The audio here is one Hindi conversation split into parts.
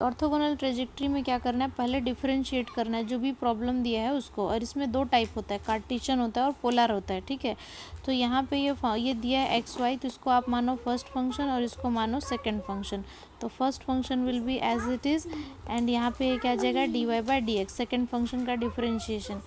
ऑर्थोगोनल ट्रेजेक्ट्री में क्या करना है, पहले डिफरेंशिएट करना है जो भी प्रॉब्लम दिया है उसको। और इसमें दो टाइप होता है, कार्टेशियन होता है और पोलर होता है, ठीक है। तो यहाँ पे ये दिया है एक्स वाई, तो इसको आप मानो फर्स्ट फंक्शन और इसको मानो सेकंड फंक्शन। तो first function will be as it is, and यहाँ पे क्या आ जाएगा d y by d x, second function का डिफरेंशिएशन।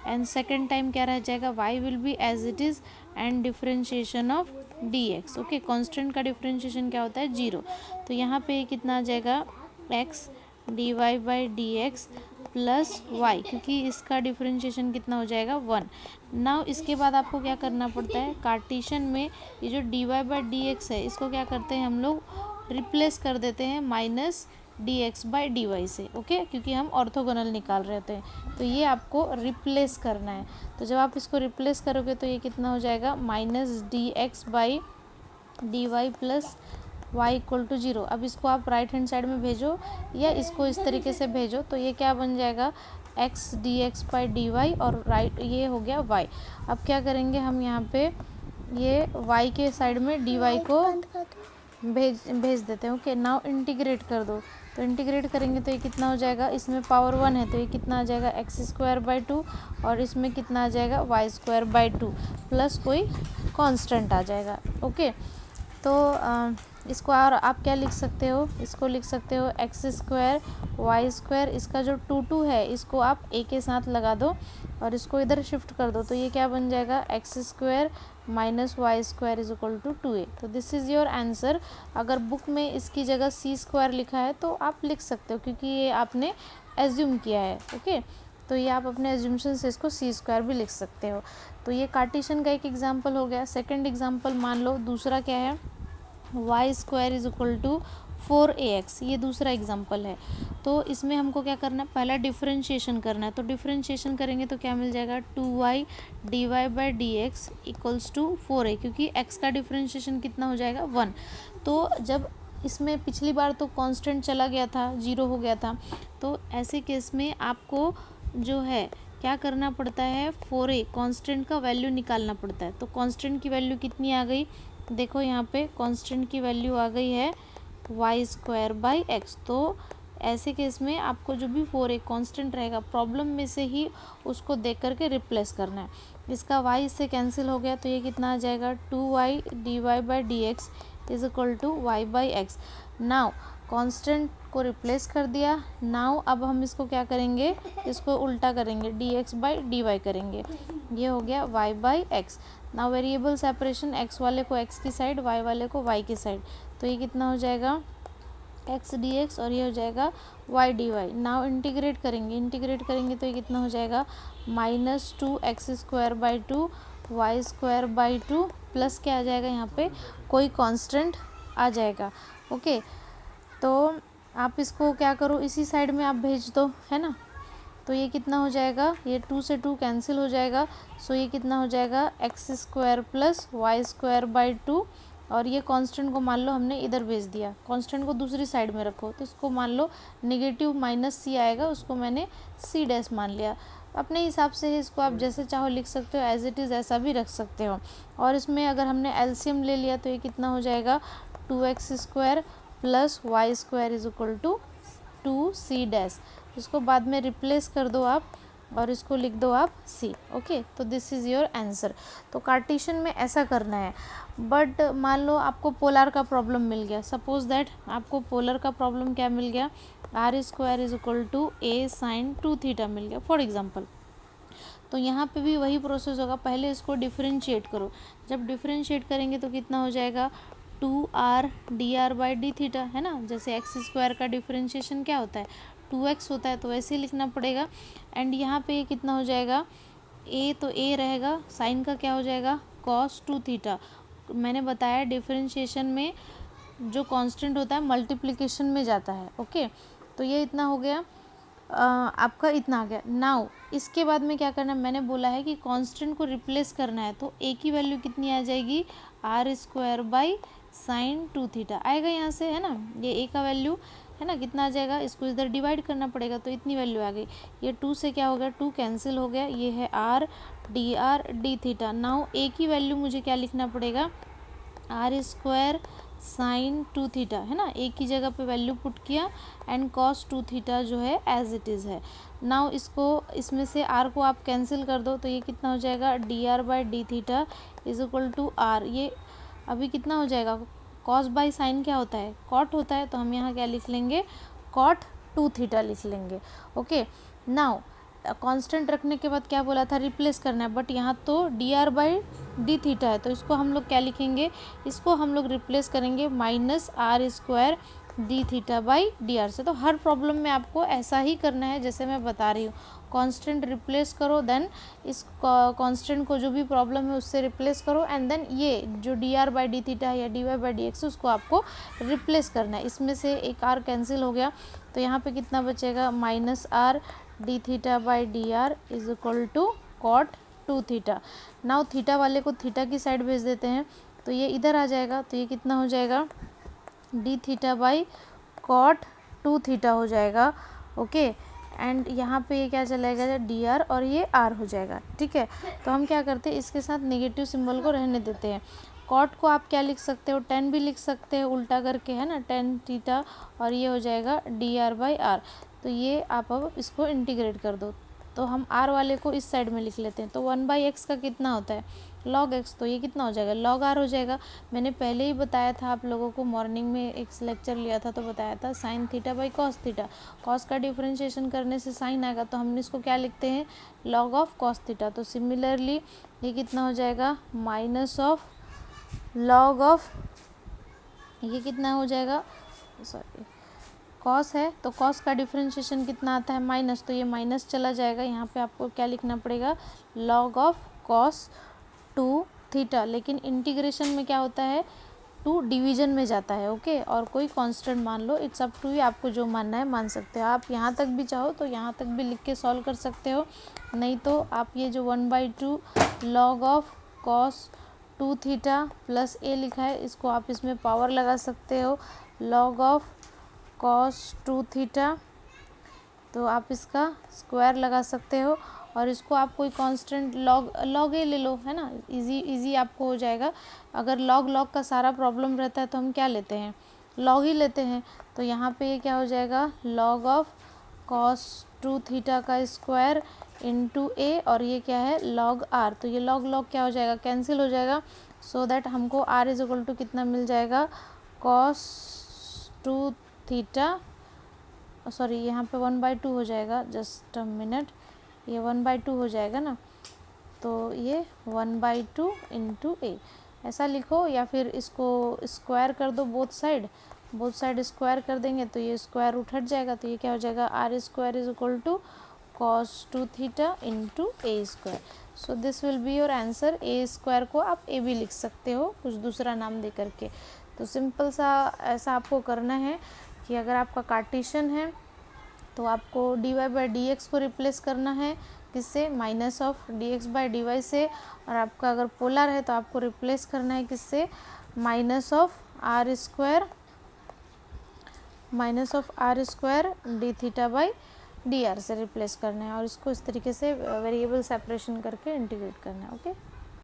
एंड सेकेंड टाइम क्या रह जाएगा, y will be as it is and differentiation of d x. Okay, constant का डिफरेंशिएशन क्या होता है, जीरो। तो यहाँ पे कितना आ जाएगा, x d y by d x plus y, क्योंकि इसका डिफरेंशिएशन कितना हो जाएगा, वन। नाउ इसके बाद आपको क्या करना पड़ता है, कार्टेशियन में ये जो d y by d x है इसको क्या करते हैं हम लोग, रिप्लेस कर देते हैं minus d x by d y से। ओके, क्योंकि हम ऑर्थोगोनल निकाल रहे होते हैं, तो ये आपको रिप्लेस करना है। तो जब आप इसको रिप्लेस करोगे तो ये कितना हो जाएगा, minus d x by d y plus y equal to zero. अब इसको आप राइट हैंड साइड में भेजो या इसको इस तरीके से भेजो, तो ये क्या बन जाएगा, x d x by d y, और राइट ये हो गया y। अब क्या करेंगे हम यहाँ पे, ये y के साइड में dy को भेज देते हैं। ओके, नाउ इंटीग्रेट कर दो। तो इंटीग्रेट करेंगे तो ये कितना हो जाएगा, इसमें पावर वन है तो ये कितना आ जाएगा, एक्स स्क्वायर बाई टू, और इसमें कितना आ जाएगा, y square by two, plus कोई कांस्टेंट आ जाएगा। ओके, तो इसको और आप क्या लिख सकते हो, इसको लिख सकते हो एक्स स्क्वायर वाई स्क्वायर, इसका जो टू है इसको आप ए के साथ लगा दो और इसको इधर शिफ्ट कर दो, तो ये क्या बन जाएगा, x square minus y square is equal to 2a। तो दिस इज़ योर आंसर। अगर बुक में इसकी जगह सी स्क्वायर लिखा है तो आप लिख सकते हो, क्योंकि ये आपने एज्यूम किया है। ओके, तो ये आप अपने एज्यूमशन से इसको सी स्क्वायर भी लिख सकते हो। तो ये कार्टेशियन का एक एग्जाम्पल हो गया। सेकेंड एग्जाम्पल मान लो, दूसरा क्या है, y square is equal to 4ax, ये दूसरा एग्जाम्पल है। तो इसमें हमको क्या करना है, पहला डिफरेंशिएशन करना है। तो डिफरेंशिएशन करेंगे तो क्या मिल जाएगा, 2y d y by d x equals to 4a, क्योंकि x का डिफरेंशिएशन कितना हो जाएगा, 1। तो जब इसमें पिछली बार तो कांस्टेंट चला गया था, जीरो हो गया था, तो ऐसे केस में आपको जो है क्या करना पड़ता है, 4a कांस्टेंट का वैल्यू निकालना पड़ता है। तो कांस्टेंट की वैल्यू कितनी आ गई, देखो यहाँ पे कांस्टेंट की वैल्यू आ गई है वाई स्क्वायर बाई एक्स। तो ऐसे केस में आपको जो भी 4a कांस्टेंट रहेगा, प्रॉब्लम में से ही उसको देख करके रिप्लेस करना है। इसका y इससे कैंसिल हो गया तो ये कितना आ जाएगा, 2y d y by d x is equal to y by x. Now constant को रिप्लेस कर दिया। नाउ अब हम इसको क्या करेंगे, इसको उल्टा करेंगे, d x by d y करेंगे, ये हो गया y by x. Now variable separation, x वाले को एक्स की साइड, वाई वाले को वाई की साइड, तो ये कितना हो जाएगा, एक्स डी एक्स, और ये हो जाएगा y d y. Now integrate करेंगे तो ये कितना हो जाएगा, minus 2x square by two y square by two, plus क्या आ जाएगा, यहाँ पे कोई कांस्टेंट आ जाएगा। ओके, तो आप इसको क्या करो, इसी साइड में आप भेज दो, है ना। तो ये कितना हो जाएगा, ये 2 से 2 कैंसिल हो जाएगा। सो ये कितना हो जाएगा, x square plus y square by two, और ये कांस्टेंट को मान लो हमने इधर भेज दिया, कांस्टेंट को दूसरी साइड में रखो, तो इसको मान लो नेगेटिव माइनस सी आएगा, उसको मैंने सी डैश मान लिया। अपने हिसाब से इसको आप जैसे चाहो लिख सकते हो, एज इट इज़ ऐसा भी रख सकते हो। और इसमें अगर हमने एलसीएम ले लिया तो ये कितना हो जाएगा, 2x square plus y square is equal to 2c dash. इसको बाद में रिप्लेस कर दो आप और इसको लिख दो आप c। ओके, तो दिस इज़ योर आंसर। तो कार्टेशियन में ऐसा करना है। बट मान लो आपको पोलर का प्रॉब्लम मिल गया, सपोज दैट आपको पोलर का प्रॉब्लम क्या मिल गया, R square is equal to A sine 2 theta मिल गया फॉर एग्जांपल। तो यहाँ पे भी वही प्रोसेस होगा, पहले इसको डिफरेंशिएट करो। जब डिफरेंशिएट करेंगे तो कितना हो जाएगा, 2r D r by d theta, है ना। जैसे एक्स स्क्वायर का डिफरेंशिएशन क्या होता है, 2x होता है, तो वैसे ही लिखना पड़ेगा। एंड यहाँ पे ये कितना हो जाएगा, a तो a रहेगा, साइन का क्या हो जाएगा, cos 2 थीटा। मैंने बताया डिफरेंशिएशन में जो कांस्टेंट होता है मल्टीप्लिकेशन में जाता है। ओके, तो ये इतना हो गया, आपका इतना आ गया। नाउ इसके बाद में क्या करना है, मैंने बोला है कि कांस्टेंट को रिप्लेस करना है, तो a की वैल्यू कितनी आ जाएगी, r square by sine 2 theta आएगा यहाँ से, है ना। ये a का वैल्यू है ना, कितना आ जाएगा, इसको इधर डिवाइड करना पड़ेगा, तो इतनी वैल्यू आ गई। ये 2 से क्या हो गया, 2 कैंसिल हो गया, ये है are d theta. Now a की वैल्यू मुझे क्या लिखना पड़ेगा, आर स्क्वायर साइन 2 थीटा, है ना, एक ही जगह पे वैल्यू पुट किया एंड कॉस 2 थीटा जो है एज इट इज़ है। नाउ इसको, इसमें से आर को आप कैंसिल कर दो तो ये कितना हो जाएगा, d r by d theta is equal to r. ये अभी कितना हो जाएगा, कॉस बाई साइन क्या होता है, कॉट होता है, तो हम यहाँ क्या लिख लेंगे, कॉट 2 थीटा लिख लेंगे। ओके, नाउ कांस्टेंट रखने के बाद क्या बोला था, रिप्लेस करना है, बट यहाँ तो D r by d theta है, तो इसको हम लोग क्या लिखेंगे, इसको हम लोग रिप्लेस करेंगे minus r square d theta by d r से। तो हर प्रॉब्लम में आपको ऐसा ही करना है जैसे मैं बता रही हूँ, कांस्टेंट रिप्लेस करो, देन इस कांस्टेंट को जो भी प्रॉब्लम है उससे रिप्लेस करो, एंड देन ये जो d r by d theta है या d y by d x उसको आपको रिप्लेस करना है। इसमें से एक आर कैंसिल हो गया, तो यहाँ पे कितना बचेगा, minus r d theta by d r is equal to cot 2 theta. Now theta वाले को थीटा की साइड भेज देते हैं, तो ये इधर आ जाएगा, तो ये कितना हो जाएगा, d theta by cot 2 theta हो जाएगा। ओके, एंड यहाँ पे ये क्या चलेगा, डी आर और ये आर हो जाएगा। ठीक है, तो हम क्या करते हैं, इसके साथ नेगेटिव सिंबल को रहने देते हैं। कॉट को आप क्या लिख सकते हो, 10 भी लिख सकते हो उल्टा करके, है ना, 10 थीटा, और ये हो जाएगा डी आर बाई आर। तो ये आप अब इसको इंटीग्रेट कर दो, तो हम आर वाले को इस साइड में लिख लेते हैं, तो 1/x का कितना होता है, log x, तो ये कितना हो जाएगा, log r हो जाएगा। मैंने पहले ही बताया था आप लोगों को, मॉर्निंग में एक लेक्चर लिया था तो बताया था sine theta by cos theta, cos का डिफरेंशिएशन करने से साइन आएगा, तो हमने इसको क्या लिखते हैं, log ऑफ कॉस थीटा। तो सिमिलरली ये कितना हो जाएगा, माइनस ऑफ log ऑफ, ये कितना हो जाएगा, सॉरी कॉस है, तो कॉस का डिफरेंशिएशन कितना आता है, माइनस, तो ये माइनस चला जाएगा, यहाँ पे आपको क्या लिखना पड़ेगा, log ऑफ कॉस 2 थीटा। लेकिन इंटीग्रेशन में क्या होता है, 2 डिवीजन में जाता है। ओके, और कोई कांस्टेंट मान लो, इट्स अप टू यू, आपको जो मानना है मान सकते हो। आप यहाँ तक भी चाहो तो यहाँ तक भी लिख के सॉल्व कर सकते हो, नहीं तो आप ये जो 1/2 log of cos 2 theta plus A लिखा है, इसको आप इसमें पावर लगा सकते हो, log ऑफ कॉस 2 थीटा, तो आप इसका स्क्वायर लगा सकते हो, और इसको आप कोई कांस्टेंट log ए ले लो, है ना, इजी आपको हो जाएगा। अगर log का सारा प्रॉब्लम रहता है तो हम क्या लेते हैं, log ही लेते हैं। तो यहाँ पे ये क्या हो जाएगा, log ऑफ कॉस 2 थीटा का स्क्वायर इंटू ए, और ये क्या है, log r, तो ये log क्या हो जाएगा, कैंसिल हो जाएगा, सो दैट हमको r इज इक्वल टू कितना मिल जाएगा, कॉस 2 थीटा, सॉरी यहाँ पे 1/2 हो जाएगा, जस्ट अ मिनट, ये 1/2 हो जाएगा ना, तो ये 1/2 इंटू ए ऐसा लिखो, या फिर इसको स्क्वायर कर दो, बोथ साइड स्क्वायर कर देंगे तो ये स्क्वायर रूट हट जाएगा, तो ये क्या हो जाएगा, r square is equal to cos 2 theta into a square. So this will be your answer. A square को आप ए भी लिख सकते हो कुछ दूसरा नाम दे करके। तो सिंपल सा ऐसा आपको करना है कि अगर आपका कार्टेशियन है तो आपको d y by d x को रिप्लेस करना है, किससे, minus of d x by d y से, और आपका अगर पोलर है तो आपको रिप्लेस करना है किससे, minus of r square d theta by d r से रिप्लेस करना है, और इसको इस तरीके से वेरिएबल सेपरेशन करके इंटीग्रेट करना है। ओके।